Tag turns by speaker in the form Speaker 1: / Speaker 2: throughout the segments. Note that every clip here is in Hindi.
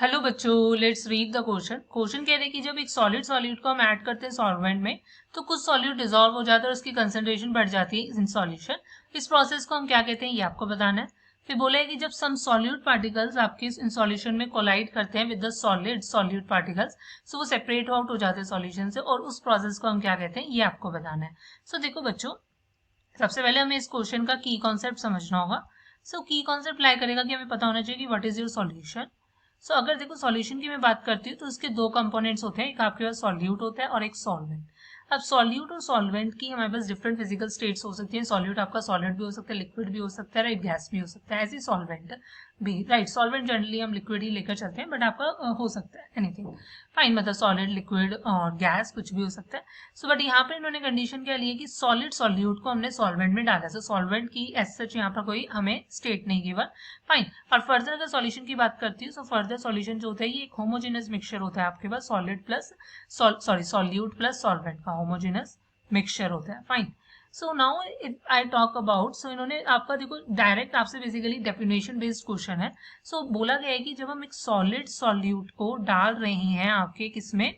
Speaker 1: हेलो बच्चों, let's read the question. Question कह रहे हैं कि जब एक सॉलिड सॉल्यूट को हम ऐड करते हैं सॉल्वेंट में तो कुछ सॉल्यूट डिसॉल्व हो जाता है और उसकी कंसंट्रेशन बढ़ जाती है इन सॉल्यूशन। इस प्रोसेस को हम क्या कहते हैं ये आपको बताना है। फिर बोला है कि जब सम सॉल्यूट पार्टिकल्स आपके इन सॉल्यूशन में कोलाइड करते हैं with the solid solute particles, so वो सेपरेट आउट हो जाते हैं सॉल्यूशन से, और उस प्रोसेस को हम क्या कहते हैं ये आपको बताना है। सो देखो बच्चों, सबसे पहले हमें इस क्वेश्चन का की कॉन्सेप्ट समझना होगा। सो की कॉन्सेप्ट लाई करेगा कि हमें पता होना चाहिए कि व्हाट इज योर सॉल्यूशन। सो अगर देखो सॉल्यूशन की मैं बात करती हूँ तो उसके दो कंपोनेंट्स होते हैं, एक आपके पास सॉल्यूट होता है और एक सॉल्वेंट। अब सॉल्यूट और सॉल्वेंट की हमारे पास डिफरेंट फिजिकल स्टेट्स हो सकती है। सॉल्यूट आपका सॉलिड भी हो सकता है, लिक्विड भी हो सकता है, राइट, गैस भी हो सकता है, ऐसे सॉल्वेंट भी, राइट। सॉल्वेंट जनरली हम लिक्विड ही लेकर चलते हैं, बट आपका हो सकता है एनीथिंग, फाइन, मतलब सॉलिड, लिक्विड और गैस कुछ भी हो सकता है। सो बट यहाँ पे इन्होंने कंडीशन क्या ली है कि सॉलिड सॉल्यूट को हमने सॉल्वेंट में डाला है। सॉल्वेंट की एज सच यहाँ पर कोई हमें स्टेट नहीं गिवन, फाइन। और फर्दर अगर सॉल्यूशन की बात करती हूँ तो फर्दर सॉल्यूशन जो होता है ये एक होमोजेनस मिक्सचर होता है आपके पास, solid plus solute plus solvent का होमोजेनस मिक्सचर होता है, fine. So now if I talk about, so इन्होंने आपका देखो डायरेक्ट आपसे बेसिकली डेफिनेशन बेस्ड क्वेश्चन है। सो बोला गया है कि जब हम एक सॉलिड सॉल्यूट को डाल रहे हैं आपके किसमें,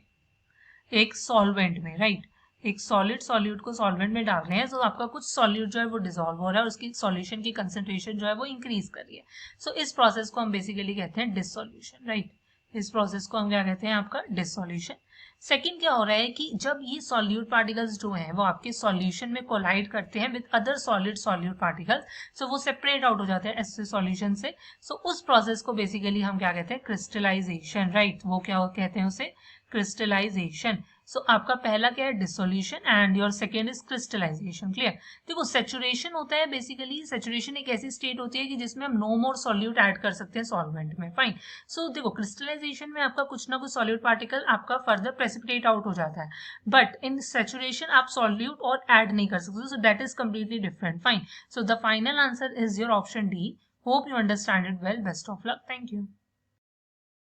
Speaker 1: एक सॉल्वेंट में, राइट, एक सॉलिड सॉल्यूट को सॉल्वेंट में डाल रहे हैं तो आपका कुछ सॉल्यूट जो है वो डिसॉल्व हो रहा है और उसकी सॉल्यूशन की कंसेंट्रेशन जो है वो इंक्रीज कर रही है। सो इस प्रोसेस को हम बेसिकली कहते हैं डिसॉल्यूशन, राइट। इस प्रोसेस को हम क्या कहते हैं, आपका डिसॉल्यूशन। सेकंड क्या हो रहा है कि जब ये सॉल्यूट पार्टिकल्स जो हैं वो आपके सॉल्यूशन में कोलाइड करते हैं with other solid solute particles, so वो सेपरेट आउट हो जाते हैं ऐसे सॉल्यूशन से। सो उस प्रोसेस को बेसिकली हम क्या कहते हैं, क्रिस्टलाइजेशन, राइट। वो क्या कहते हैं उसे, क्रिस्टलाइजेशन। सो आपका पहला क्या है, dissolution, and your second is crystallization. Clear. देखो सेचुरेशन होता है, बेसिकली सेचुरेशन एक ऐसी स्टेट होती है कि जिसमें हम नो मोर सॉल्यूट ऐड कर सकते हैं सॉल्वेंट में, फाइन। सो देखो क्रिस्टलाइजेशन में आपका कुछ ना कुछ सॉल्यूट पार्टिकल आपका फर्दर प्रेसिपिटेट आउट हो जाता है, बट इन सेचुरेशन आप सॉल्यूट और ऐड नहीं कर सकते, so that is completely different, fine. So the final answer is your option D. Hope you understand it well. Best of luck. Thank you.